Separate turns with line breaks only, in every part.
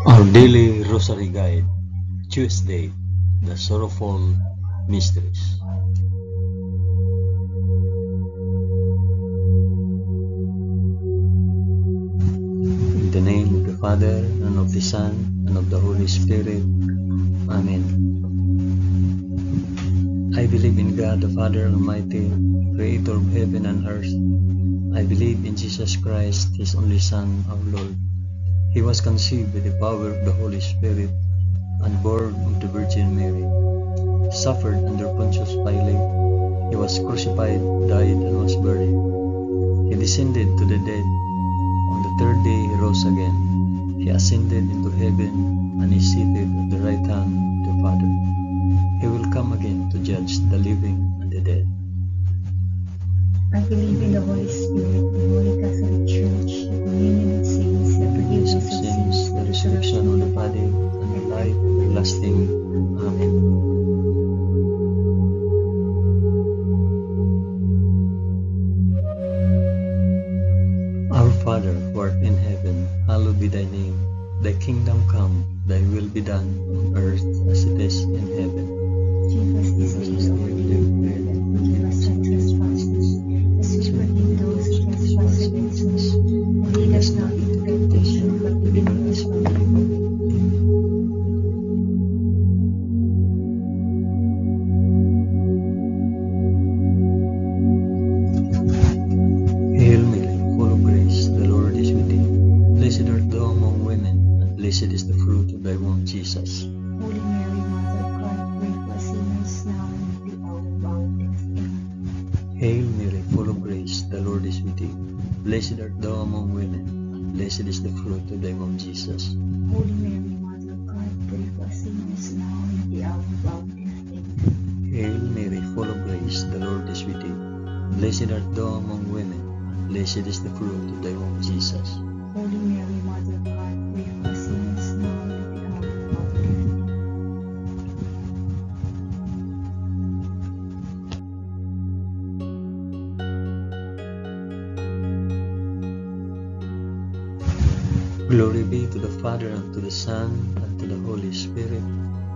Our daily Rosary Guide, Tuesday, the Sorrowful Mysteries. In the name of the Father, and of the Son, and of the Holy Spirit. Amen. I believe in God, the Father Almighty, Creator of heaven and earth. I believe in Jesus Christ, His only Son, our Lord. He was conceived by the power of the Holy Spirit and born of the Virgin Mary. He suffered under Pontius Pilate. He was crucified, died, and was buried. He descended to the dead. On the third day he rose again. He ascended into heaven and is seated at the right hand of the Father. He will come again to judge the living and the dead.
I believe in the Holy Spirit, the Holy Catholic Church, the communion of saints, the forgiveness of sins,
the resurrection of the body, and the life everlasting. Amen. Our Father, who art in heaven, hallowed be thy name. Thy kingdom come, thy will be done, on earth as it is in heaven.
Give us this day our daily bread, and forgive us our trespasses, as we forgive those who trespass against us. And lead us not into temptation, but deliver us from evil.
Hail Mary, full of grace, the Lord is with thee. Blessed art thou among women, and blessed is the fruit of thy womb, Jesus.
Holy Mary, Mother of God, pray for us sinners now and at the hour of our death. Amen.
Hail Mary, full of grace, the Lord is with thee. Blessed art thou among women, and blessed is the fruit of thy womb, Jesus.
Holy Mary, Mother of God, pray for us sinners now and at the hour of our death. Amen.
Hail Mary, full of grace, the Lord is with thee. Blessed art thou among women, and blessed is the fruit of thy womb, Jesus.
Holy Mary, Mother of God, pray for us sinners now and at the hour of our death.
Glory be to the Father, and to the Son, and to the Holy Spirit.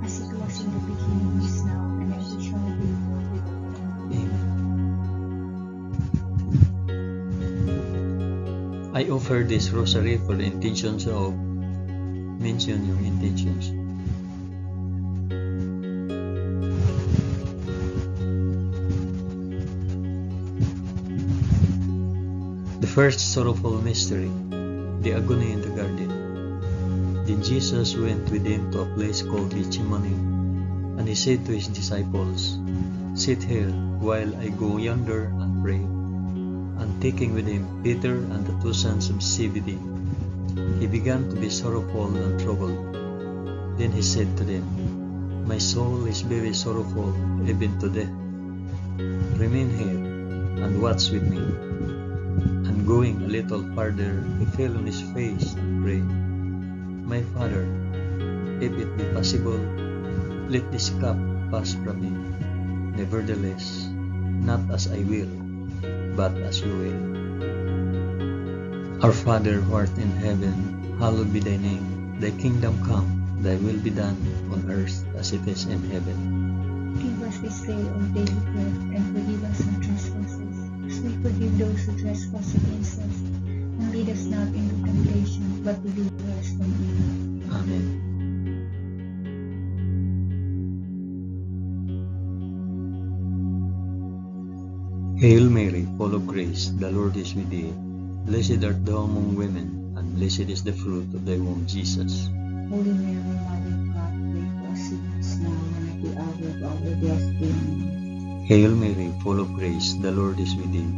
As it was in the beginning, is now, and ever shall be, world without end.
Amen. I offer this rosary for the intentions of, mention your intentions. The first sorrowful mystery, the agony in the garden. Then Jesus went with him to a place called Gethsemane, and he said to his disciples, "Sit here while I go yonder and pray." And taking with him Peter and the two sons of Zebedee, he began to be sorrowful and troubled. Then he said to them, "My soul is very sorrowful, even to death. Remain here and watch with me." And going a little farther, he fell on his face and prayed, "My Father, if it be possible, let this cup pass from me. Nevertheless, not as I will, but as you will." Our Father, who art in heaven, hallowed be thy name. Thy kingdom come, thy will be done, on earth as it is in heaven.
Give us this day our daily bread, and forgive us our trespasses, as we forgive those who trespass against us. And lead us not into temptation, but deliver us from evil.
Amen. Hail Mary, full of grace, the Lord is with thee. Blessed art thou among women, and blessed is the fruit of thy womb, Jesus.
Holy Mary, Mother of God, pray for us sinners now and at the hour of our death. Amen.
Hail Mary, full of grace, the Lord is with thee.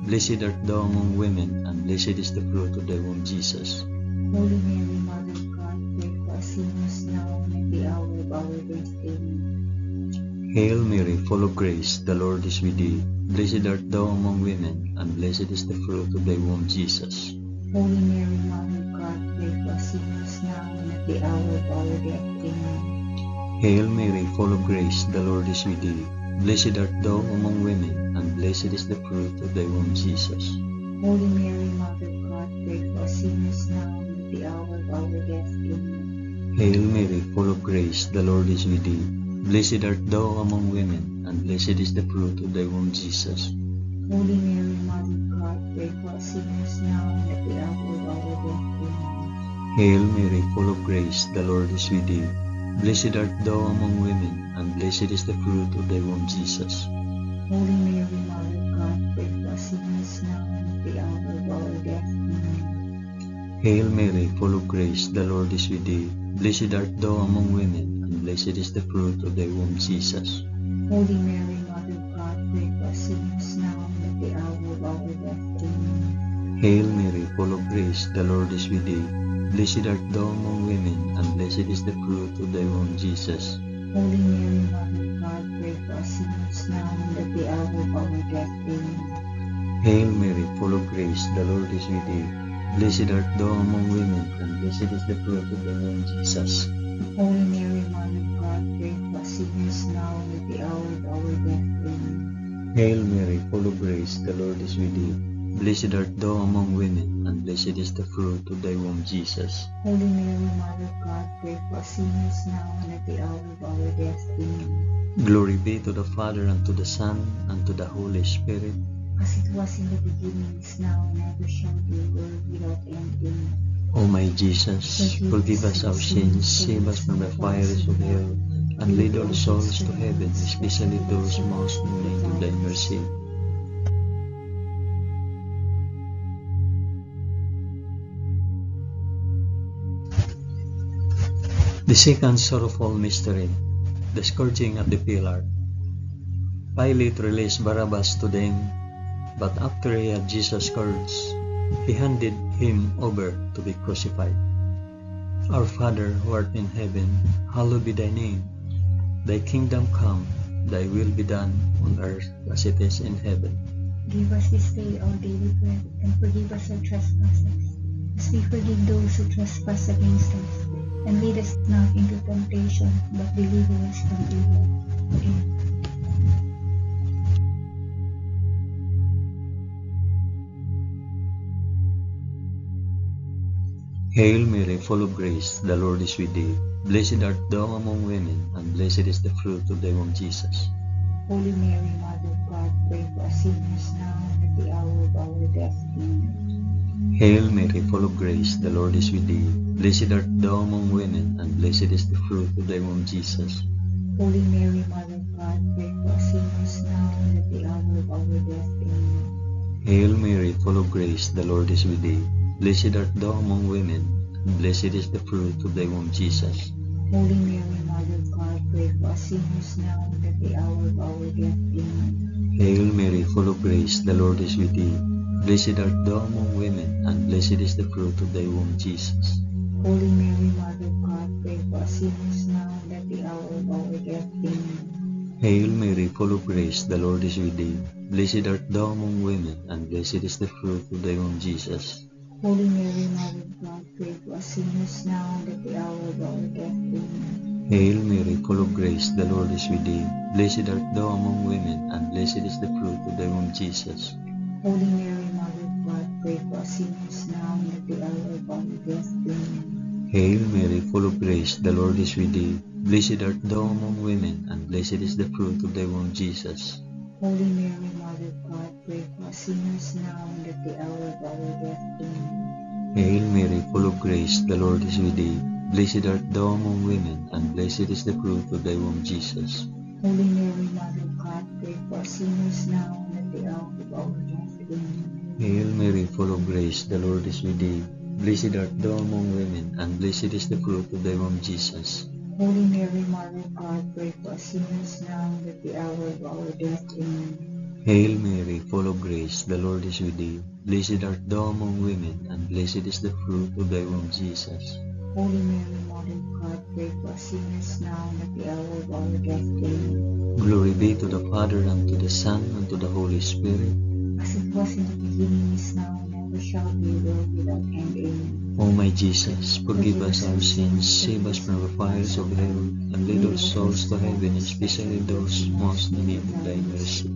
Blessed art thou among women, and blessed is the fruit of thy womb, Jesus.
Holy Mary, Mother of God, pray for us sinners now and at the hour of our death. Amen.
Hail Mary, full of grace, the Lord is with thee. Blessed art thou among women, and blessed is the fruit of thy womb, Jesus.
Holy Mary, Mother of God, pray for us sinners now and at the hour of our death. Amen.
Hail Mary, full of grace, the Lord is with thee. Blessed art thou among women, and blessed is the fruit of thy womb, Jesus.
Holy Mary, Mother of God, pray for us sinners now and at the hour of our death. Amen.
Hail Mary, full of grace, the Lord is with thee. Blessed art thou among women, and blessed is the fruit of thy womb, Jesus.
Holy Mary, Mother of God, pray for us sinners now and at the hour of our death. Amen.
Hail Mary, full of grace, the Lord is with thee. Blessed art thou among women, and blessed is the fruit of thy womb, Jesus.
Holy Mary, Mother of God, pray for us sinners now and at the hour of our death. Amen.
Hail Mary, full of grace, the Lord is with thee. Blessed art thou among women, and blessed is the fruit of thy womb, Jesus.
Holy Mary, Mother of God, pray for us sinners now and at the hour of our death. Amen.
Hail Mary, full of grace, the Lord is with thee. Blessed art thou among women, and blessed is the fruit of thy womb, Jesus.
Holy Mary, Mother of God, pray for us sinners now and at the hour of our death. Amen.
Hail Mary, full of grace, the Lord is with thee. Blessed art thou among women, and blessed is the fruit of thy womb, Jesus.
Holy Mary, Mother of God, pray for us sinners now and at the hour of our death. Amen.
Hail Mary, full of grace, the Lord is with thee. Blessed art thou among women, and blessed is the fruit of thy womb, Jesus.
Holy Mary, Mother of God, pray for us sinners now and at the hour of our death. Amen.
Glory be to the Father, and to the Son, and to the Holy Spirit.
As it was in the beginning, is now, and ever shall be, world without end. Amen.
O my Jesus, forgive us our sins, save us from the fires of hell, and lead all souls to heaven, especially those most in need of thy mercy. The second sorrowful mystery, the scourging at the pillar. Pilate released Barabbas to them, but after he had Jesus scourged, he handed him over to be crucified. Our Father, who art in heaven, hallowed be thy name. Thy kingdom come, thy will be done on earth as it is in heaven.
Give us this day our daily bread, and forgive us our trespasses, as we forgive those who trespass against us. And lead us not into temptation, but deliver us from evil. Amen.
Hail Mary, full of grace, the Lord is with thee. Blessed art thou among women, and blessed is the fruit of thy womb, Jesus.
Holy Mary, Mother of God, pray for us sinners now and at the hour of our death. Amen.
Hail Mary, full of grace, the Lord is with thee. Blessed art thou among women, and blessed is the fruit of thy womb, Jesus.
Holy Mary, Mother of God, pray for us sinners now and at the hour of our death. Amen.
Hail Mary, full of grace, the Lord is with thee. Blessed art thou among women, and blessed is the fruit of thy womb, Jesus.
Holy Mary, Mother of God, pray for us sinners now and at the hour of our death. Amen.
Hail Mary, full of grace, the Lord is with thee. Blessed art thou among women, and blessed is the fruit of thy womb, Jesus.
Holy Mary, Mother of God, pray for us sinners now and at the hour of our death. Amen.
Hail Mary, full of grace, the Lord is with thee. Blessed art thou among women, and blessed is the fruit of thy womb, Jesus.
Holy Mary, Mother of God, pray for us sinners now and at the hour of our death. Amen.
Hail Mary, full of grace, the Lord is with thee. Blessed art thou among women, and blessed is the fruit of thy womb, Jesus.
Holy Mary, Mother of God, pray for us sinners now and at the hour of our death. Amen.
Hail Mary, full of grace, the Lord is with thee. Blessed art thou among women, and blessed is the fruit of thy womb, Jesus.
Holy Mary, Mother of God, pray for us sinners now and at the hour of our death. Amen.
Hail Mary, full of grace, the Lord is with thee. Blessed art thou among women, and blessed is the fruit of thy womb, Jesus.
Holy Mary, Mother of God, pray for us sinners now and at the hour of our death. Amen.
Hail Mary, full of grace, the Lord is with thee. Blessed art thou among women, and blessed is the fruit of thy womb, Jesus.
Holy Mary, Mother of God, pray for us sinners now and at the hour of our death. Amen.
Hail Mary, full of grace, the Lord is with thee. Blessed art thou among women, and blessed is the fruit of thy womb, Jesus.
Holy Mary, Mother of God, pray for us sinners now and at the hour of our death. Amen.
Glory be to the Father, and to the Son, and to the Holy Spirit.
As it was in the beginning, is now, and ever shall be, world without end. Amen.
O my Jesus, forgive us our sins, save us from the fires of hell, and lead all souls to heaven, especially those most in need of thy mercy.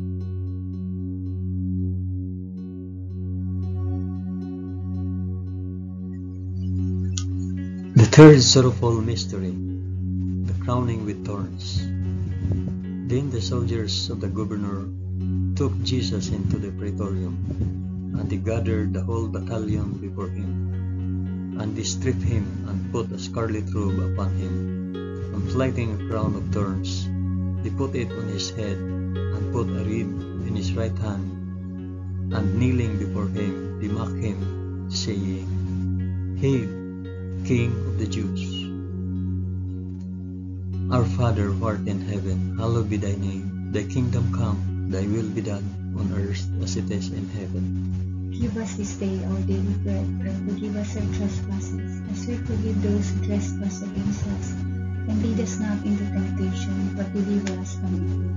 The third sorrowful mystery, the crowning with thorns. Then the soldiers of the governor took Jesus into the praetorium, and they gathered the whole battalion before him. And they stripped him and put a scarlet robe upon him, and lighting a crown of thorns, they put it on his head, and put a reed in his right hand. And kneeling before him, they mocked him, saying, "Hail, King of the Jews! Our Father who art in heaven, hallowed be thy name. Thy kingdom come, thy will be done, on earth as it is in heaven.
Give us this day our daily bread, and forgive us our trespasses, as we forgive those who trespass against us. And lead us not into temptation, but deliver us from evil."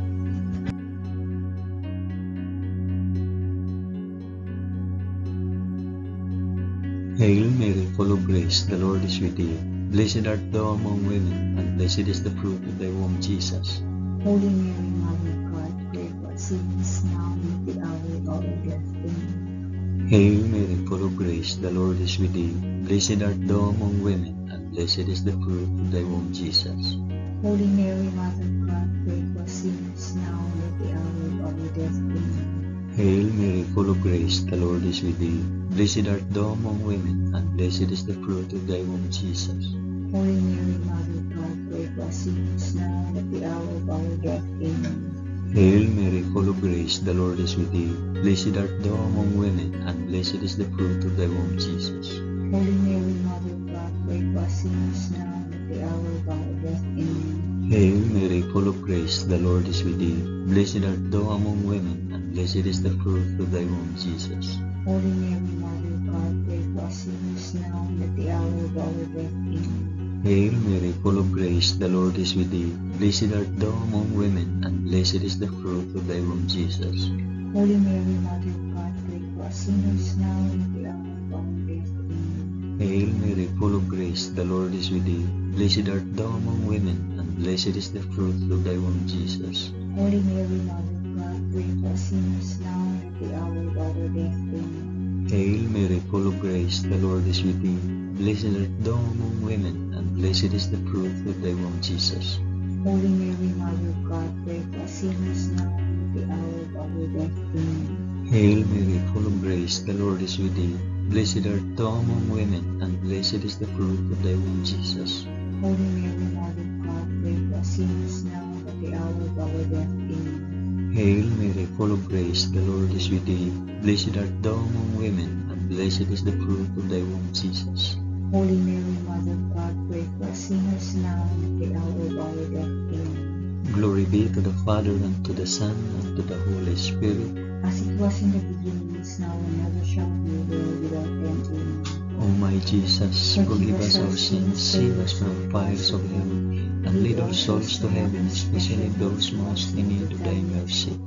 Hail Mary, full of grace, the Lord is with thee. Blessed art thou among women, and blessed is the fruit of thy womb, Jesus.
Holy Mary, Mother of God, pray for us sinners now and at the hour of our death. Amen.
Hail Mary, full of grace, the Lord is with thee. Blessed art thou among women, and blessed is the fruit of thy womb, Jesus.
Holy Mary, Mother of God, pray for us sinners now and at the hour of our death. Amen.
Hail Mary, full of grace, the Lord is with thee. Blessed art thou among women, and blessed is the fruit of thy womb, Jesus.
Holy Mary, Mother of God, pray for us sinners now and at the hour of our death. Amen.
Hail Mary, full of grace, the Lord is with thee. Blessed art thou among women, and blessed is the fruit of thy womb, Jesus.
Holy Mary, Mother of God, pray for us sinners now and at the hour of our death. Amen.
Hail Mary, full of grace, the Lord is with thee. Blessed art thou among women, and blessed is the fruit of thy womb, Jesus.
Holy Mary, Mother of God, pray for us sinners now and at the hour of our death. Amen.
Hail Mary, full of grace, the Lord is with thee. Blessed art thou among women, and blessed is the fruit of thy womb, Jesus.
Holy Mary, Mother of God, pray for us sinners now and at the hour of our death. Amen.
Hail Mary, full of grace, the Lord is with thee. Blessed art thou among women, and blessed is the fruit of thy womb, Jesus.
Holy Mary, Mother of God, pray for us sinners now and at the hour of our death. Amen.
Hail Mary, full of grace, the Lord is with thee. Blessed art thou among women, and blessed is the fruit of thy womb, Jesus.
Holy Mary, Mother of God, pray for us sinners now and at the hour of our death. Amen.
Hail Mary, full of grace, the Lord is with thee. Blessed art thou among women, and blessed is the fruit of thy womb, Jesus.
Holy Mary, Mother of God, pray for us sinners now and at the hour of our death. Amen.
Hail Mary, full of grace, the Lord is with thee. Blessed art thou among women, and blessed is the fruit of thy womb, Jesus.
Holy Mary, Mother of God, pray for us sinners now and at the hour of our death. Amen.
Glory be to the Father, and to the Son, and to the Holy Spirit.
As it was in the beginning, is now, and ever shall be, world without end. Amen.
O my Jesus, forgive us our sins, save us from the fires of hell, and lead our souls to heaven, especially those most in need of thy mercy.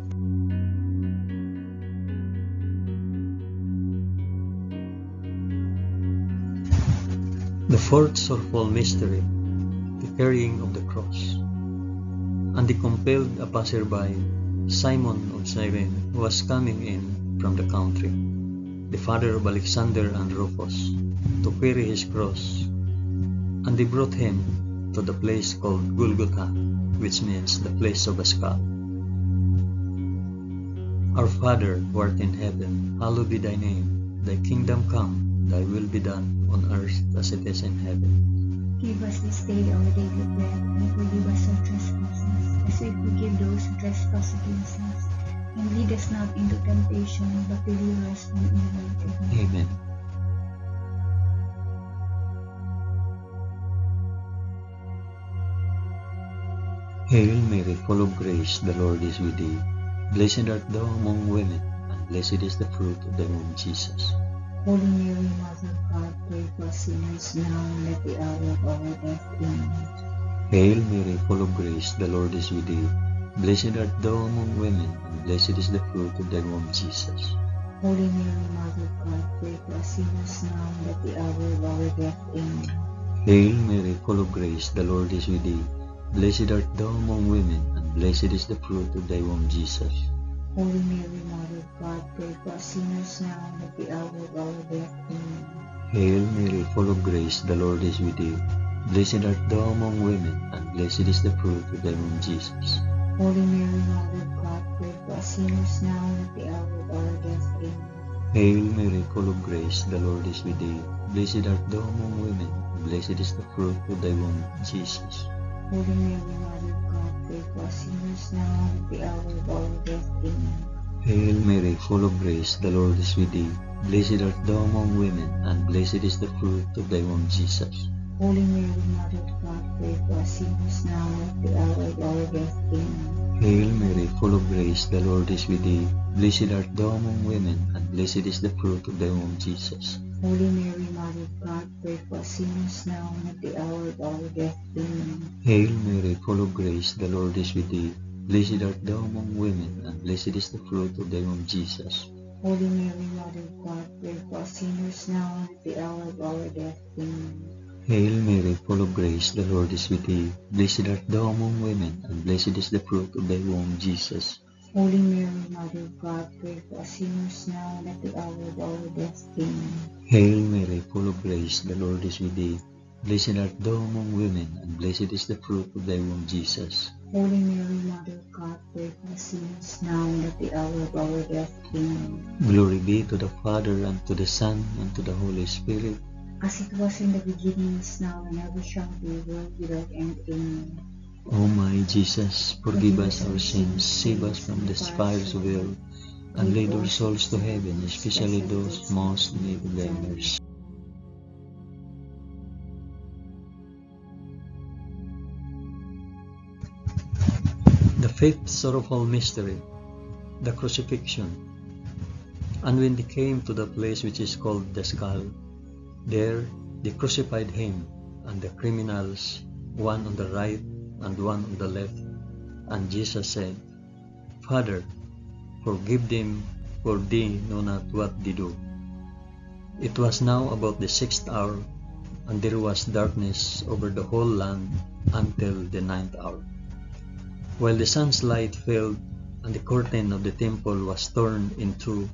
The fourth sorrowful mystery, the carrying of the cross. And they compelled a passerby, Simon of Cyrene, who was coming in from the country, the father of Alexander and Rufus, to carry his cross. And they brought him to the place called Golgotha, which means the place of a skull. Our Father, who art in heaven, hallowed be thy name. Thy kingdom come, thy will be done, on earth as it is in heaven.
Give us this day our daily bread, and forgive us our trespasses, as we forgive those who trespass against us. And lead us not into temptation, but deliver us from evil. Amen.
Amen. Hail Mary, full of grace, the Lord is with thee. Blessed art thou among women, and blessed is the fruit of thy womb, Jesus.
Holy Mary, Mother of God, pray for us sinners now and at the hour of our death. Amen.
Hail Mary, full of grace, the Lord is with thee. Blessed art thou among women, and blessed is the fruit of thy womb, Jesus.
Holy Mary, Mother of God, pray for us sinners now and at the hour of our death. Amen.
Hail Mary, full of grace, the Lord is with thee. Blessed art thou among women, and blessed is the fruit of thy womb, Jesus.
Holy Mary, Mother of God, pray for us sinners now and at the hour of our death. Amen.
Hail Mary, full of grace, the Lord is with thee. Blessed art thou among women, and blessed is the fruit of thy womb, Jesus.
Holy Mary, Mother of God, pray for us sinners now and at the hour of our death. Amen.
Hail Mary, full of grace, the Lord is with thee. Blessed art thou among women, and blessed is the fruit of thy womb, Jesus.
Holy Mary, Mother of God, pray for us sinners now and at the hour of our death. Amen.
Hail Mary, full of grace, the Lord is with thee. Blessed art thou among women, and blessed is the fruit of thy womb, Jesus.
Holy Mary, Mother of God, pray for us sinners now and at the hour of our death. Amen.
Hail Mary, full of grace, the Lord is with thee. Blessed art thou among women, and blessed is the fruit of thy womb, Jesus.
Holy Mary, Mother of God, pray for us sinners now and at the hour of our death. Amen.
Hail Mary, full of grace, the Lord is with thee. Blessed art thou among women, and blessed is the fruit of thy womb, Jesus.
Holy Mary, Mother of God, pray for us sinners now and at the hour of our death. Amen.
Hail Mary, full of grace, the Lord is with thee. Blessed art thou among women, and blessed is the fruit of thy womb, Jesus.
Holy Mary, Mother of God, pray for us sinners now and at the hour of our death. Amen.
Hail Mary, full of grace, the Lord is with thee. Blessed art thou among women, and blessed is the fruit of thy womb, Jesus.
Holy Mary, Mother of God, pray for us sinners now and at the hour of our death. Amen.
Glory be to the Father, and to the Son, and to the Holy Spirit.
As it was in the beginning, is now, and ever shall be, world without end. Amen.
O my Jesus, forgive us our sins, save us from the fires of hell, and lead our souls to heaven, especially those most in need of thy mercy. The fifth sorrowful mystery, the crucifixion. And when they came to the place which is called the Skull, there they crucified him and the criminals, one on the right and one on the left. And Jesus said, Father, forgive them, for they know not what they do. It was now about the 6th hour, and there was darkness over the whole land until the 9th hour. While the sun's light failed, and the curtain of the temple was torn in two,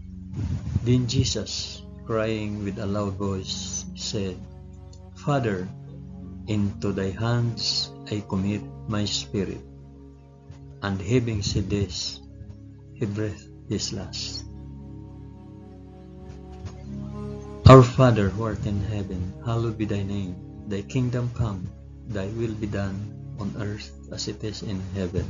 then Jesus, crying with a loud voice, said, Father, into thy hands I commit my spirit. And having said this, he breathed his last. Our Father who art in heaven, hallowed be thy name. Thy kingdom come, thy will be done, on earth as it is in heaven.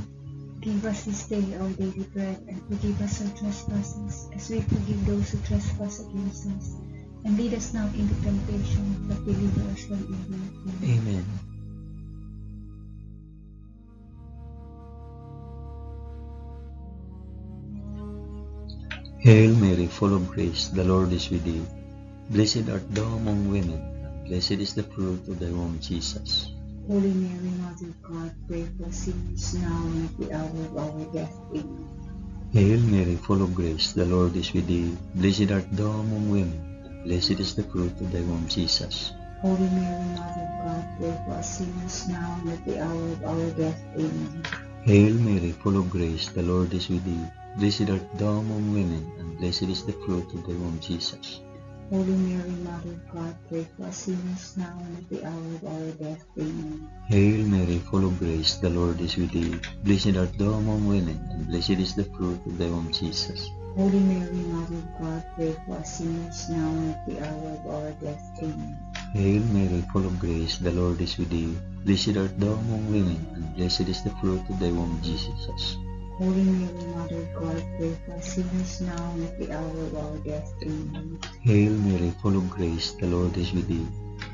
Give us this day our daily bread, and forgive us our trespasses, as we forgive those who trespass against us. And lead us not into temptation, but deliver us from evil.
Amen. Hail Mary, full of grace, the Lord is with thee. Blessed art thou among women, and blessed is the fruit of thy womb, Jesus.
Holy Mary, Mother of God, pray for us sinners now and at the hour of our death. Amen.
Hail Mary, full of grace, the Lord is with thee. Blessed art thou among women, and blessed is the fruit of thy womb, Jesus.
Holy Mary, Mother of God, pray for us sinners now and at the hour of our death. Amen.
Hail Mary, full of grace, the Lord is with thee. Blessed art thou among women, and blessed is the fruit of thy womb, Jesus.
Holy Mary, Mother of God, pray for us sinners now and at the hour of our death. Amen.
Hail Mary, full of grace, the Lord is with thee. Blessed art thou among women, and blessed is the fruit of thy womb, Jesus.
Holy Mary, Mother of God, pray for us sinners now and at the hour of our death. Amen.
Hail Mary, full of grace, the Lord is with thee. Blessed art thou among women, and blessed is the fruit of thy womb, Jesus.
Holy Mary, Mother of God, pray for us sinners now and at the hour of our death. Amen.
Hail Mary, full of grace, the Lord is with thee.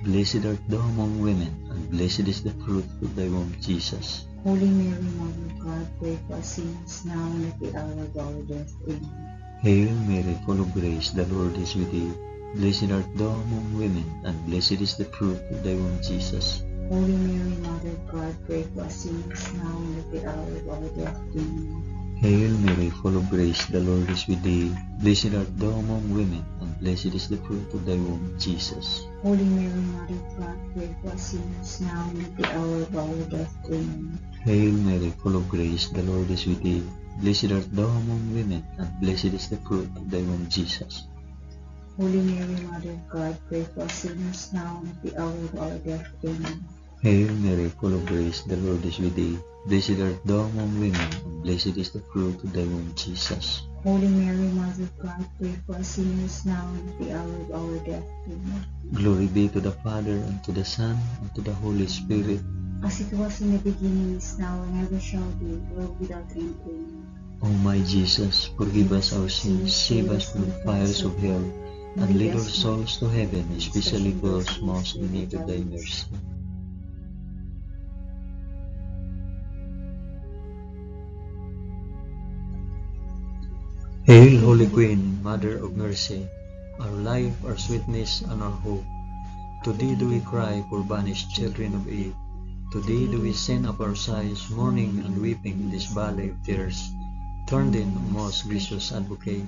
Blessed art thou among women, and blessed is the fruit of thy womb, Jesus.
Holy Mary, Mother of God, pray for us sinners now and at the hour of our death. Amen.
Hail Mary, full of grace, the Lord is with thee. Blessed art thou among women, and blessed is the fruit of thy womb, Jesus.
Holy Mary, Mother of God, pray for us sinners now and at the hour of our death. Amen.
Hail Mary, full of grace, the Lord is with thee. Blessed art thou among women, and blessed is the fruit of thy womb, Jesus.
Holy Mary, Mother of God, pray for us sinners now and at the hour of our death. Amen.
Hail Mary, full of grace, the Lord is with thee. Blessed art thou among women, and blessed is the fruit of thy womb, Jesus.
Holy Mary, Mother of God, pray for us sinners now and at the hour of our death. Amen.
Hail Mary, full of grace, the Lord is with thee. Blessed art thou among women, and blessed is the fruit of thy womb, Jesus.
Holy Mary, Mother of God, pray for us sinners now and at the hour of our death. Amen.
Glory be to the Father, and to the Son, and to the Holy Spirit.
As it was in the beginning, is now, and ever shall be, world without end. Amen.
O my Jesus, forgive us our sins, save us from the fires of hell, and lead our souls to heaven, especially those most in need of thy mercy. Hail, Holy Queen, Mother of Mercy, our life, our sweetness, and our hope. To thee do we cry, poor banished children of Eve. To thee do we send up our sighs, mourning and weeping in this valley of tears. Turn then, O most gracious Advocate,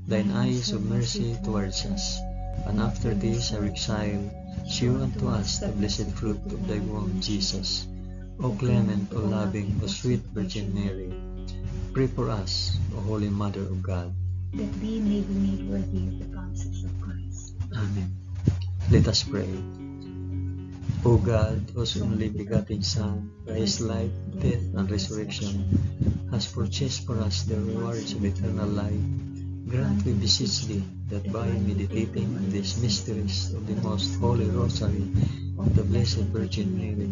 thine eyes of mercy towards us, and after this our exile, shew unto us the blessed fruit of thy womb, Jesus. O clement, O loving, O sweet Virgin Mary, pray for us, O Holy Mother of God,
that we may be made worthy of the promises of Christ.
Amen. Let us pray. O God, whose only begotten Son, by his life, death, and resurrection, has purchased for us the rewards of eternal life, grant, we beseech thee, that by meditating on these mysteries of the most holy Rosary of the Blessed Virgin Mary,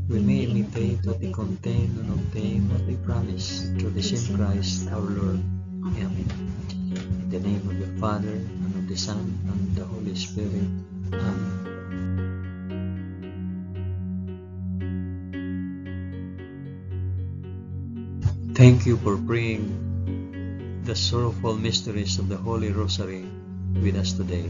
we may imitate what they contain and obtain what they promise, through the same Christ our Lord. Amen. In the name of the Father, and of the Son, and of the Holy Spirit. Amen. Thank you for praying the sorrowful mysteries of the Holy Rosary with us today.